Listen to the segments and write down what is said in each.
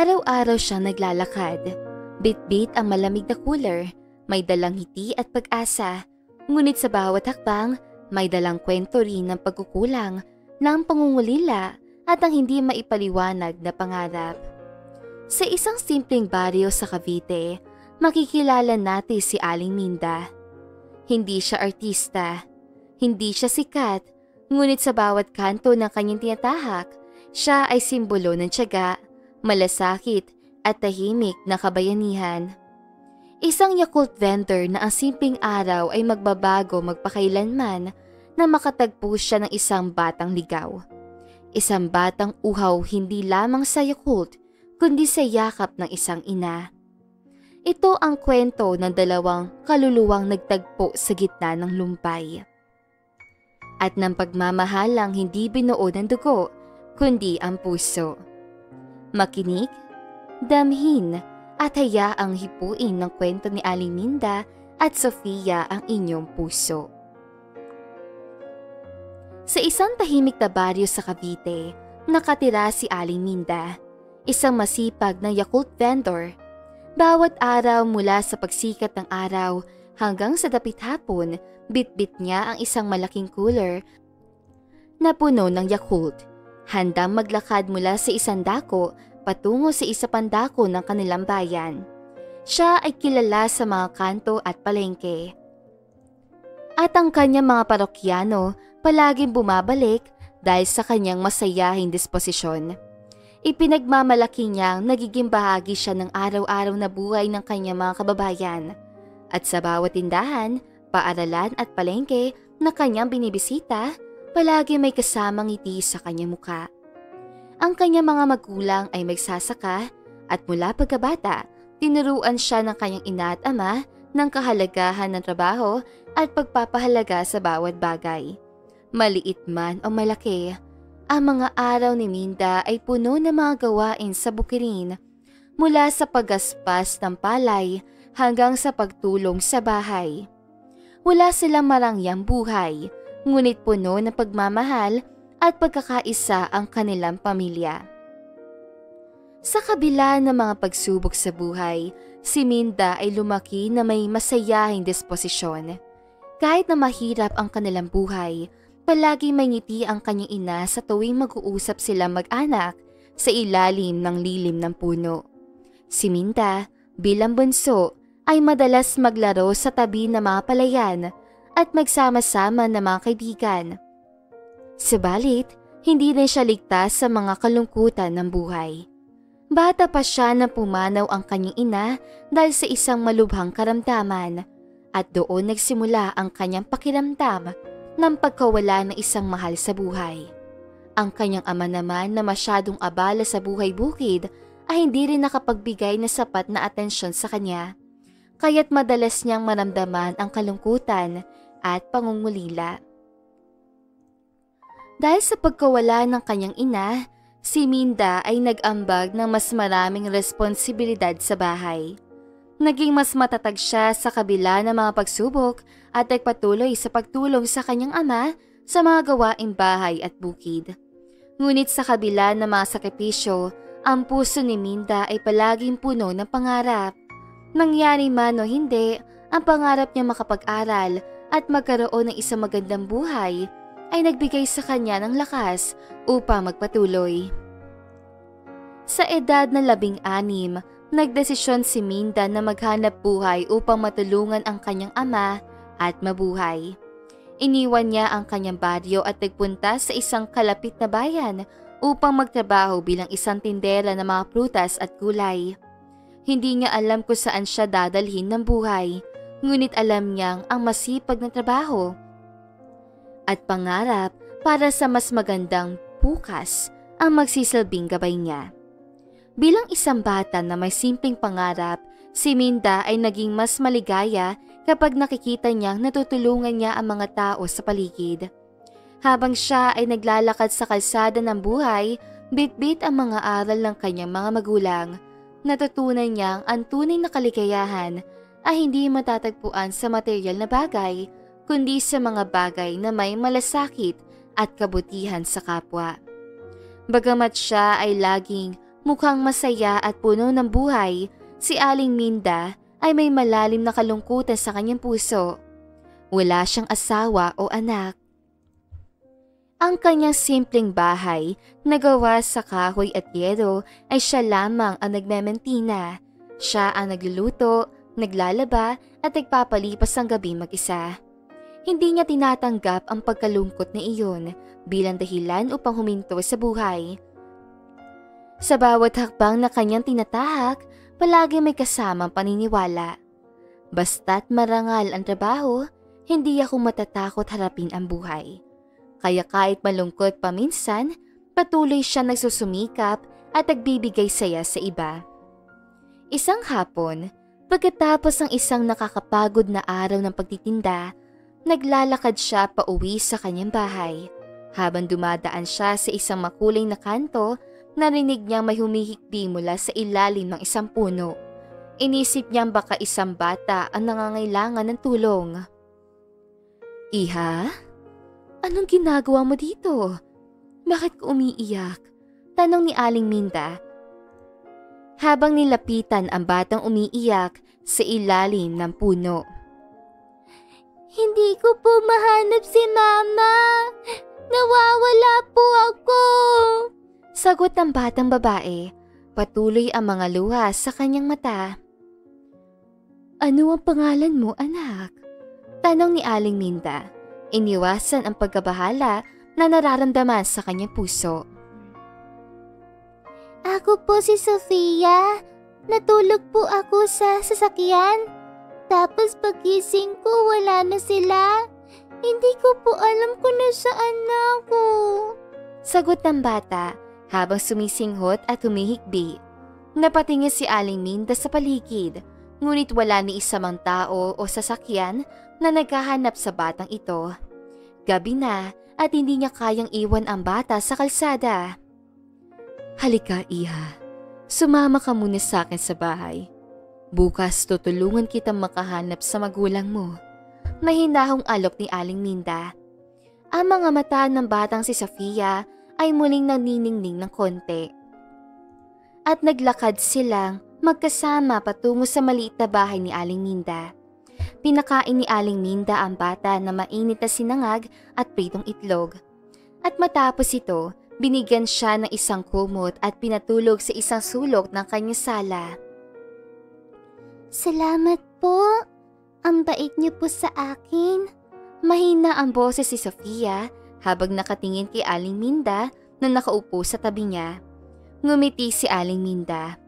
Araw-araw siyang naglalakad. Bit-bit ang malamig na cooler, may dalang ngiti at pag-asa. Ngunit sa bawat hakbang, may dalang kwento rin ng pagkukulang, ng pangungulila at ang hindi maipaliwanag na pangarap. Sa isang simpleng baryo sa Cavite, makikilala natin si Aling Minda. Hindi siya artista, hindi siya sikat, ngunit sa bawat kanto ng kanyang tinatahak, siya ay simbolo ng tiyaga, malasakit at tahimik na kabayanihan. Isang Yakult vendor na ang simpleng araw ay magbabago magpakailanman na makatagpo siya ng isang batang ligaw. Isang batang uhaw hindi lamang sa Yakult, kundi sa yakap ng isang ina. Ito ang kwento ng dalawang kaluluwang nagtagpo sa gitna ng lumpay. At ng pagmamahalang hindi binuo ng dugo, kundi ang puso. Makinig, damhin, at hayaang hipuin ng kwento ni Aling Minda at Sofia ang inyong puso. Sa isang tahimik na baryo sa Cavite, nakatira si Aling Minda, isang masipag na Yakult vendor. Bawat araw mula sa pagsikat ng araw hanggang sa dapit hapon, bitbit niya ang isang malaking cooler na puno ng Yakult. Handang maglakad mula sa isang dako patungo sa isa pang dako ng kanilang bayan. Siya ay kilala sa mga kanto at palengke. At ang kanyang mga parokyano palaging bumabalik dahil sa kanyang masayahing disposisyon. Ipinagmamalaki niyang nagiging bahagi siya ng araw-araw na buhay ng kanyang mga kababayan. At sa bawat tindahan, paaralan at palengke na kanyang binibisita, palagi may kasamang ngiti sa kanyang muka. Ang kanyang mga magulang ay magsasaka at mula pagkabata, tinuruan siya ng kanyang ina at ama ng kahalagahan ng trabaho at pagpapahalaga sa bawat bagay. Maliit man o malaki, ang mga araw ni Minda ay puno ng mga gawain sa bukirin, mula sa paggaspas ng palay hanggang sa pagtulong sa bahay. Wala silang marangyang buhay, ngunit puno ng pagmamahal at pagkakaisa ang kanilang pamilya. Sa kabila ng mga pagsubok sa buhay, si Minda ay lumaki na may masayahing disposisyon. Kahit na mahirap ang kanilang buhay, palagi may ngiti ang kanyang ina sa tuwing mag-uusap sila mag-anak sa ilalim ng lilim ng puno. Si Minda, bilang bunso, ay madalas maglaro sa tabi ng mga palayan at magsama-sama ng mga kaibigan. Subalit, hindi rin siya ligtas sa mga kalungkutan ng buhay. Bata pa siya na pumanaw ang kanyang ina dahil sa isang malubhang karamdaman at doon nagsimula ang kanyang pakiramdam ng pagkawala ng isang mahal sa buhay. Ang kanyang ama naman na masyadong abala sa buhay bukid ay hindi rin nakapagbigay na sapat na atensyon sa kanya, kaya't madalas niyang maramdaman ang kalungkutan at pangungulila. Dahil sa pagkawala ng kanyang ina, si Minda ay nag-ambag ng mas maraming responsibilidad sa bahay. Naging mas matatag siya sa kabila ng mga pagsubok at nagpatuloy sa pagtulong sa kanyang ama sa mga gawaing bahay at bukid. Ngunit sa kabila ng mga sakripisyo, ang puso ni Minda ay palaging puno ng pangarap. Nangyari man o hindi, ang pangarap niya makapag-aral at magkaroon ng isang magandang buhay ay nagbigay sa kanya ng lakas upang magpatuloy. Sa edad na 16, nagdesisyon si Minda na maghanap buhay upang matulungan ang kanyang ama at mabuhay. Iniwan niya ang kanyang baryo at nagpunta sa isang kalapit na bayan upang magtrabaho bilang isang tindera ng mga prutas at gulay. Hindi niya alam kung saan siya dadalhin ng buhay, ngunit alam niyang ang masipag na trabaho at pangarap para sa mas magandang bukas ang magsisilbing gabay niya. Bilang isang bata na may simpleng pangarap, si Minda ay naging mas maligaya kapag nakikita niyang natutulungan niya ang mga tao sa paligid. Habang siya ay naglalakad sa kalsada ng buhay, bit-bit ang mga aral ng kanyang mga magulang. Natutunan niyang ang tunay na kaligayahan ay hindi matatagpuan sa material na bagay, kundi sa mga bagay na may malasakit at kabutihan sa kapwa. Bagamat siya ay laging Mukhang masaya at puno ng buhay, si Aling Minda ay may malalim na kalungkutan sa kanyang puso. Wala siyang asawa o anak. Ang kanyang simpleng bahay na gawa sa kahoy at yero ay siya lamang ang nagmementina. Siya ang nagluluto, naglalaba at nagpapalipas ang gabi mag-isa. Hindi niya tinatanggap ang pagkalungkot na iyon bilang dahilan upang huminto sa buhay. Sa bawat hakbang na kanyang tinatahak, palagi may kasamang paniniwala. Basta't marangal ang trabaho, hindi ako matatakot harapin ang buhay. Kaya kahit malungkot paminsan, patuloy siya nagsusumikap at nagbibigay saya sa iba. Isang hapon, pagkatapos ng isang nakakapagod na araw ng pagtitinda, naglalakad siya pauwi sa kanyang bahay. Habang dumadaan siya sa isang makulay na kanto, narinig niyang may humihikbi mula sa ilalim ng isang puno. Inisip niyang baka isang bata ang nangangailangan ng tulong. "Iha? Anong ginagawa mo dito? Bakit ka umiiyak?" tanong ni Aling Minda. Habang nilapitan ang batang umiiyak sa ilalim ng puno. "Hindi ko po mahanap si Mama. Nawawala po ako." Sagot ng batang babae. Patuloy ang mga luha sa kanyang mata. "Ano ang pangalan mo, anak?" tanong ni Aling Minda. Iniwasan ang pagkabahala na nararamdaman sa kanyang puso. "Ako po si Sofia. Natulog po ako sa sasakyan. Tapos pagising ko wala na sila. Hindi ko po alam kung nasaan na ako." Sagot ng bata habang sumisinghot at humihikbi. Napatingin si Aling Minda sa paligid, ngunit wala ni isa mang tao o sasakyan na naghahanap sa batang ito. Gabi na at hindi niya kayang iwan ang bata sa kalsada. "Halika, Iha. Sumama ka muna sa akin sa bahay. Bukas tutulungan kitang makahanap sa magulang mo." Mahinahong alok ni Aling Minda. Ang mga mata ng batang si Sofia ay muling naniningning ng konti. At naglakad silang magkasama patungo sa maliit na bahay ni Aling Minda. Pinakain ni Aling Minda ang bata na mainit na sinangag at pritong itlog. At matapos ito, binigyan siya ng isang kumot at pinatulog sa isang sulok ng kanyang sala. "Salamat po. Ang bait niyo po sa akin." Mahina ang boses si Sofia habang nakatingin kay Aling Minda na nakaupo sa tabi niya. Ngumiti si Aling Minda.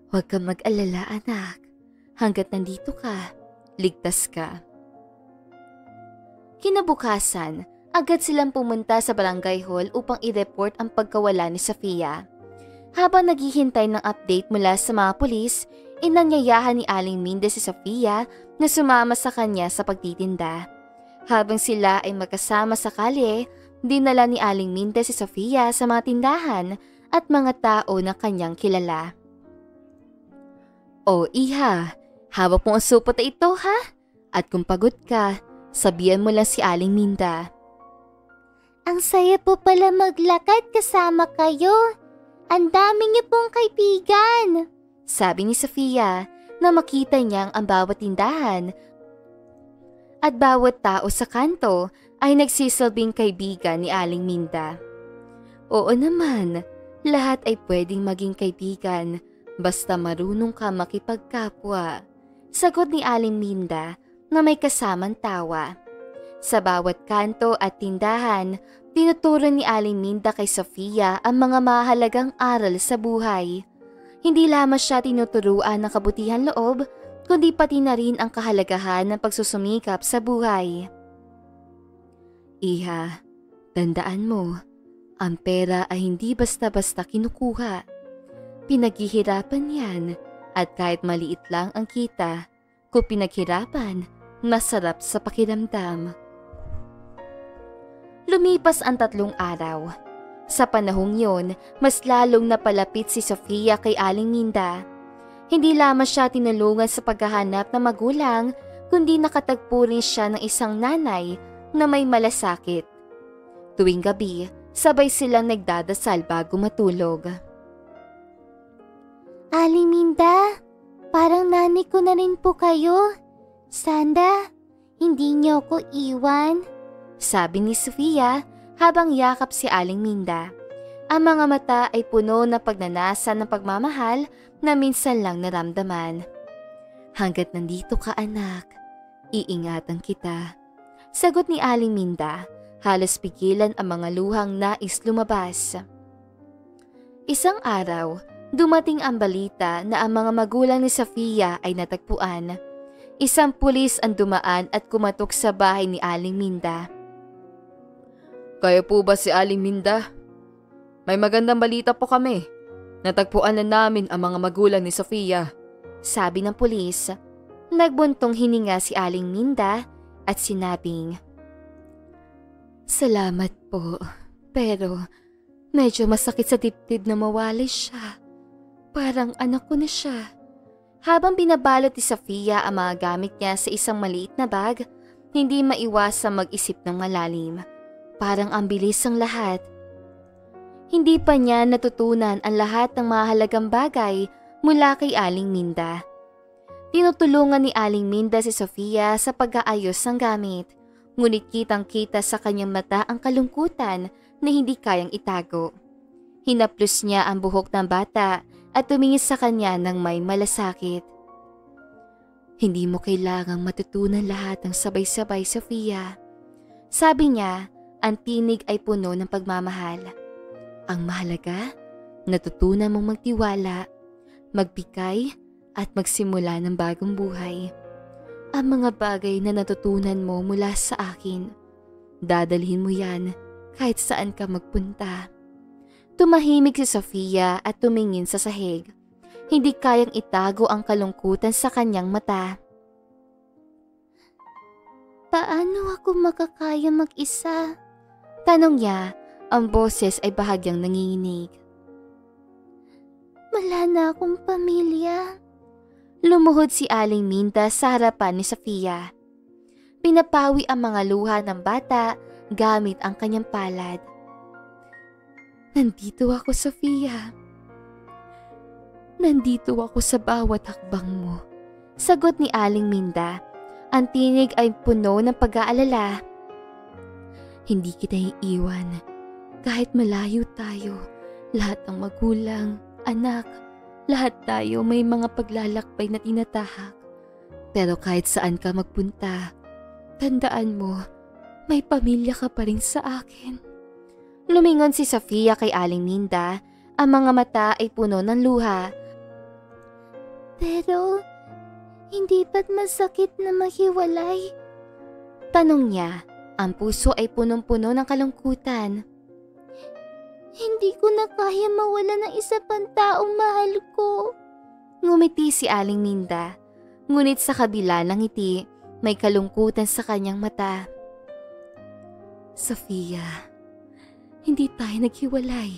"Huwag kang mag-alala, anak. Hanggat nandito ka, ligtas ka." Kinabukasan, agad silang pumunta sa barangay hall upang i-report ang pagkawala ni Sofia. Habang naghihintay ng update mula sa mga pulis, inanyayahan ni Aling Minda si Sofia na sumama sa kanya sa pagtitinda. Habang sila ay magkasama sa kalye, dinala ni Aling Minda si Sofia sa mga tindahan at mga tao na kanyang kilala. "O Iha, hawak mo ang supot na ito ha? At kung pagod ka, sabihan mo lang si Aling Minda." "Ang saya po pala maglakad kasama kayo. Ang dami niyo pong kaibigan," sabi ni Sofia na makita niyang ang bawat tindahan at bawat tao sa kanto ay nagsisilbing kaibigan ni Aling Minda. "Oo naman, lahat ay pwedeng maging kaibigan basta marunong ka makipagkapwa," sagot ni Aling Minda na may kasamang tawa. Sa bawat kanto at tindahan, tinuturo ni Aling Minda kay Sofia ang mga mahalagang aral sa buhay. Hindi lamang siya tinuturuan ng kabutihan loob, kundi pati na rin ang kahalagahan ng pagsusumikap sa buhay. "Iha, tandaan mo, ang pera ay hindi basta-basta kinukuha. Pinaghihirapan yan at kahit maliit lang ang kita, kung pinaghirapan, masarap sa pakiramdam." Lumipas ang 3 araw. Sa panahong yon, mas lalong napalapit si Sofia kay Aling Minda. Hindi lamang siya tinulungan sa paghahanap ng magulang, kundi nakatagpo rin siya ng isang nanay na may malasakit. Tuwing gabi, sabay silang nagdadasal bago matulog. Aling Minda, parang nanay ko na rin po kayo. Sana, hindi niyo ko iwan. Sabi ni Sofia habang yakap si Aling Minda. Ang mga mata ay puno ng pagnanasa ng pagmamahal na minsan lang naramdaman. Hanggat nandito ka anak, iingatan kita. Sagot ni Aling Minda, halos pigilan ang mga luhang nais lumabas. Isang araw, dumating ang balita na ang mga magulang ni Sofia ay natagpuan. Isang pulis ang dumaan at kumatok sa bahay ni Aling Minda. Kaya po ba si Aling Minda? May magandang balita po kami. Natagpuan na namin ang mga magulang ni Sofia. Sabi ng pulis. Nagbuntong hininga si Aling Minda at sinabing, Salamat po, pero medyo masakit sa dibdib na mawali siya. Parang anak ko na siya. Habang binabalot ni Sofia ang mga gamit niya sa isang maliit na bag, hindi maiwasang mag-isip ng malalim. Parang ang bilis ang lahat. Hindi pa niya natutunan ang lahat ng mahalagang bagay mula kay Aling Minda. Tinutulungan ni Aling Minda si Sofia sa pag-aayos ng gamit, ngunit kitang-kita sa kanyang mata ang kalungkutan na hindi kayang itago. Hinaplos niya ang buhok ng bata at tumingin sa kanya ng may malasakit. Hindi mo kailangang matutunan lahat ng sabay-sabay, Sofia. Sabi niya, ang tinig ay puno ng pagmamahal. Ang mahalaga, natutunan mong magtiwala, magbigay at magsimula ng bagong buhay. Ang mga bagay na natutunan mo mula sa akin, dadalhin mo yan kahit saan ka magpunta. Tumahimik si Sofia at tumingin sa sahig. Hindi kayang itago ang kalungkutan sa kanyang mata. Paano ako makakaya mag-isa? Tanong niya, ang boses ay bahagyang nanginginig. Wala na akong pamilya. Lumuhod si Aling Minda sa harapan ni Sofia. Pinapawi ang mga luha ng bata gamit ang kanyang palad. Nandito ako, Sofia. Nandito ako sa bawat hakbang mo. Sagot ni Aling Minda. Ang tinig ay puno ng pag-aalala. Hindi kita iiwan. Kahit malayo tayo, lahat ng magulang, anak, lahat tayo may mga paglalakbay na tinatahak. Pero kahit saan ka magpunta, tandaan mo, may pamilya ka pa rin sa akin. Lumingon si Sofia kay Aling Minda, ang mga mata ay puno ng luha. Pero, hindi ba't masakit na mahiwalay? Tanong niya, ang puso ay punong-puno ng kalungkutan. Hindi ko na kaya mawala ng isa pang taong mahal ko. Ngumiti si Aling Minda, ngunit sa kabila ng ngiti, may kalungkutan sa kanyang mata. Sofia, hindi tayo naghiwalay.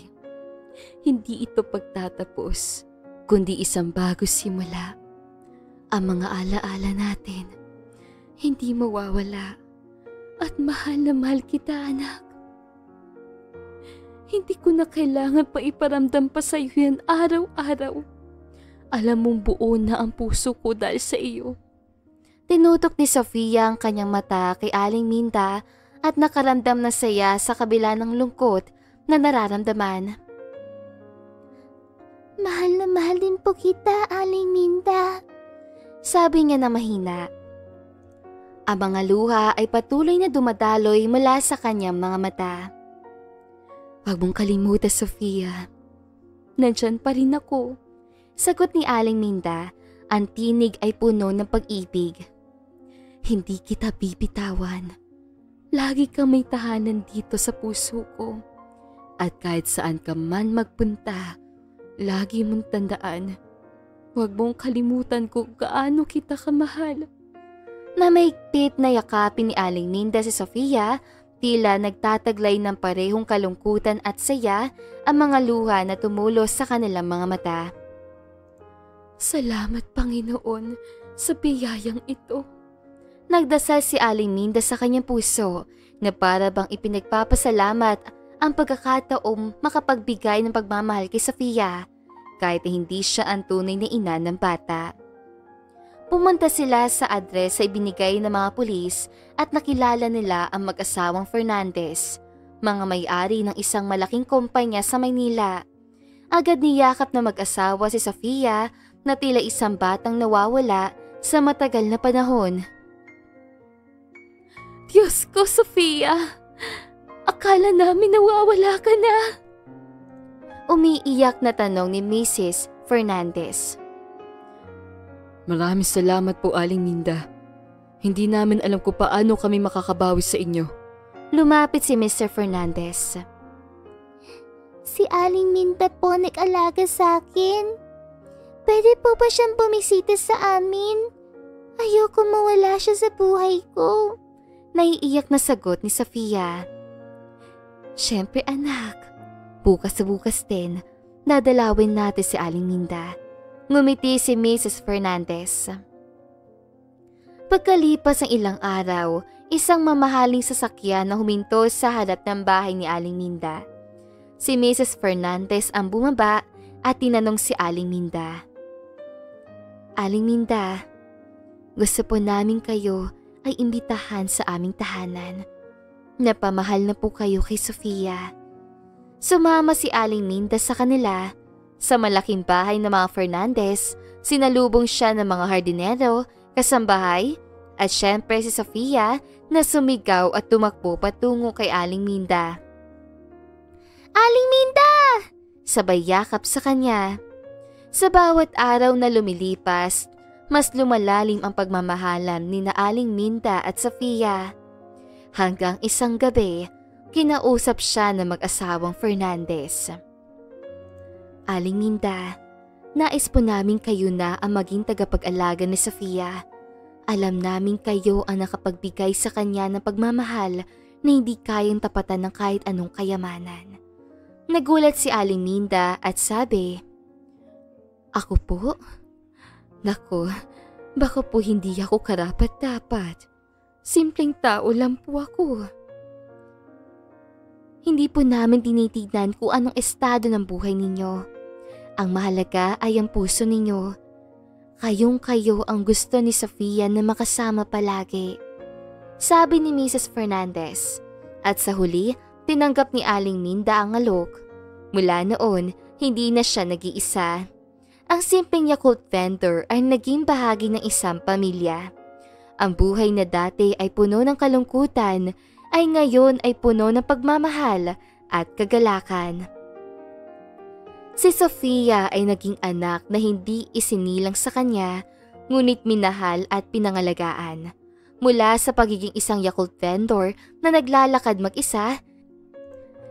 Hindi ito pagtatapos, kundi isang bago simula. Ang mga alaala natin, hindi mawawala. At mahal na mahal kita, anak. Hindi ko na kailangan pa iparamdam pa sa iyo yan araw-araw. Alam mong buo na ang puso ko dahil sa iyo. Tinutok ni Sofia ang kanyang mata kay Aling Minda at nakaramdam na saya sa kabila ng lungkot na nararamdaman. Mahal na mahal din po kita, Aling Minda. Sabi niya na mahina. Ang mga luha ay patuloy na dumadaloy mula sa kanyang mga mata. Huwag mong kalimutan, Sofia. Nandyan pa rin ako. Sagot ni Aling Minda, ang tinig ay puno ng pag-ibig. Hindi kita bibitawan. Lagi kang may tahanan dito sa puso ko. At kahit saan ka man magpunta, lagi mong tandaan. Huwag mong kalimutan kung gaano kita kamahal. Na maigpit na yakapin ni Aling Minda si Sofia, tila nagtataglay ng parehong kalungkutan at saya ang mga luha na tumulos sa kanilang mga mata. Salamat, Panginoon, sa biyayang ito. Nagdasal si Aling Minda sa kanyang puso na para bang ipinagpapasalamat ang pagkakataong makapagbigay ng pagmamahal kay Sofia. kahit hindi siya ang tunay na ina ng bata. Pumunta sila sa address sa ibinigay ng mga pulis at nakilala nila ang mag-asawang Fernandez, mga may-ari ng isang malaking kumpanya sa Maynila. Agad niyakap na mag-asawa si Sofia na tila isang batang nawawala sa matagal na panahon. Diyos ko, Sofia! Akala namin nawawala ka na! Umiiyak na tanong ni Mrs. Fernandez. Maraming salamat po, Aling Minda. Hindi namin alam kung paano kami makakabawi sa inyo. Lumapit si Mr. Fernandez. Si Aling Minda po nag-alaga sa akin. Pwede po ba siyang bumisita sa amin? Ayoko mawala siya sa buhay ko. Naiiyak na sagot ni Sofia. Siyempre anak, bukas din, dadalawin natin si Aling Minda. Ngumiti si Mrs. Fernandez. Pagkalipas ng ilang araw, isang mamahaling sasakyan na huminto sa harap ng bahay ni Aling Minda. Si Mrs. Fernandez ang bumaba at tinanong si Aling Minda. Aling Minda, gusto po namin kayo ay imbitahan sa aming tahanan. Napamahal na po kayo kay Sofia. Sumama si Aling Minda sa kanila. Sa malaking bahay ng mga Fernandez, sinalubong siya ng mga hardinero, kasambahay, at syempre si Sofia na sumigaw at tumakbo patungo kay Aling Minda. Aling Minda! Sabay yakap sa kanya. Sa bawat araw na lumilipas, mas lumalalim ang pagmamahalan ni na Aling Minda at Sofia. Hanggang isang gabi, kinausap siya ng mag-asawang Fernandez. Aling Minda, nais po namin kayo na ang maging tagapag-alaga ni Sofia. Alam namin kayo ang nakapagbigay sa kanya ng pagmamahal na hindi kayang tapatan ng kahit anong kayamanan. Nagulat si Aling Minda at sabi, Ako po? Naku, baka po hindi ako karapat-dapat. Simpleng tao lang po ako. Hindi po namin tinitignan kung anong estado ng buhay ninyo. Ang mahalaga ay ang puso ninyo. Kayong-kayo ang gusto ni Sofia na makasama palagi. Sabi ni Mrs. Fernandez. At sa huli, tinanggap ni Aling Minda ang alok. Mula noon, hindi na siya nag-iisa. Ang simpleng Yakult vendor ay naging bahagi ng isang pamilya. Ang buhay na dati ay puno ng kalungkutan, ay ngayon ay puno ng pagmamahal at kagalakan. Si Sofia ay naging anak na hindi isinilang sa kanya, ngunit minahal at pinangalagaan. Mula sa pagiging isang Yakult vendor na naglalakad mag-isa,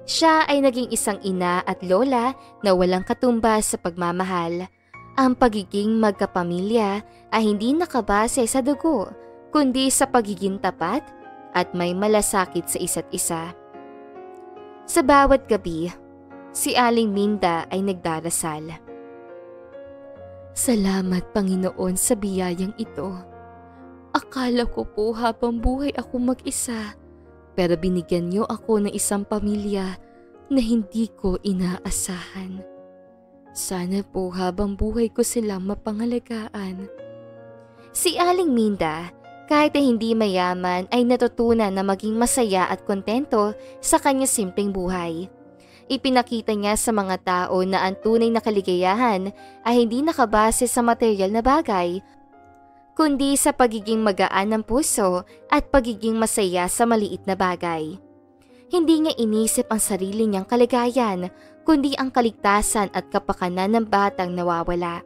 siya ay naging isang ina at lola na walang katumbas sa pagmamahal. Ang pagiging magkapamilya ay hindi nakabase sa dugo, kundi sa pagiging tapat at may malasakit sa isa't isa. Sa bawat gabi, si Aling Minda ay nagdarasal. Salamat, Panginoon, sa biyayang ito. Akala ko po habang buhay ako mag-isa, pero binigyan niyo ako ng isang pamilya na hindi ko inaasahan. Sana po habang buhay ko silang mapangalagaan. Si Aling Minda, kahit na hindi mayaman, ay natutunan na maging masaya at kontento sa kanyang simpleng buhay. Ipinakita niya sa mga tao na ang tunay na kaligayahan ay hindi nakabase sa material na bagay, kundi sa pagiging magaan ng puso at pagiging masaya sa maliit na bagay. Hindi niya inisip ang sarili niyang kaligayan, kundi ang kaligtasan at kapakanan ng batang nawawala.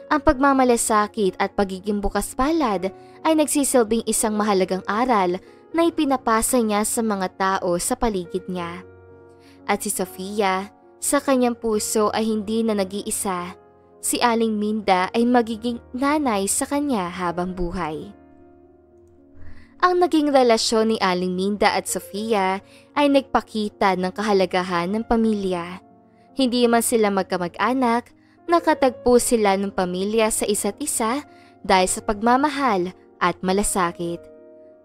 Ang pagmamalasakit at pagiging bukas palad ay nagsisilbing isang mahalagang aral na ipinapasa niya sa mga tao sa paligid niya. At si Sofia, sa kanyang puso ay hindi na nag-iisa. Si Aling Minda ay magiging nanay sa kanya habang buhay. Ang naging relasyon ni Aling Minda at Sofia ay nagpakita ng kahalagahan ng pamilya. Hindi man sila magkamag-anak, nakatagpo sila ng pamilya sa isa't isa dahil sa pagmamahal at malasakit.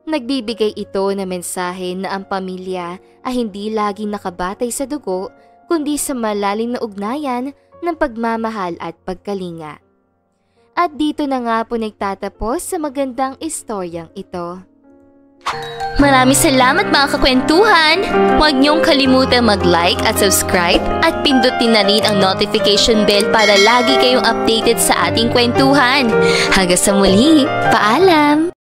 Nagbibigay ito na mensahe na ang pamilya ay hindi laging nakabatay sa dugo, kundi sa malalim na ugnayan ng pagmamahal at pagkalinga. At dito na nga po nagtatapos sa magandang istoryang ito. Maraming salamat mga kakwentuhan! Huwag niyong kalimutang mag-like at subscribe at pindutin na rin ang notification bell para lagi kayong updated sa ating kwentuhan. Hanggang sa muli, paalam!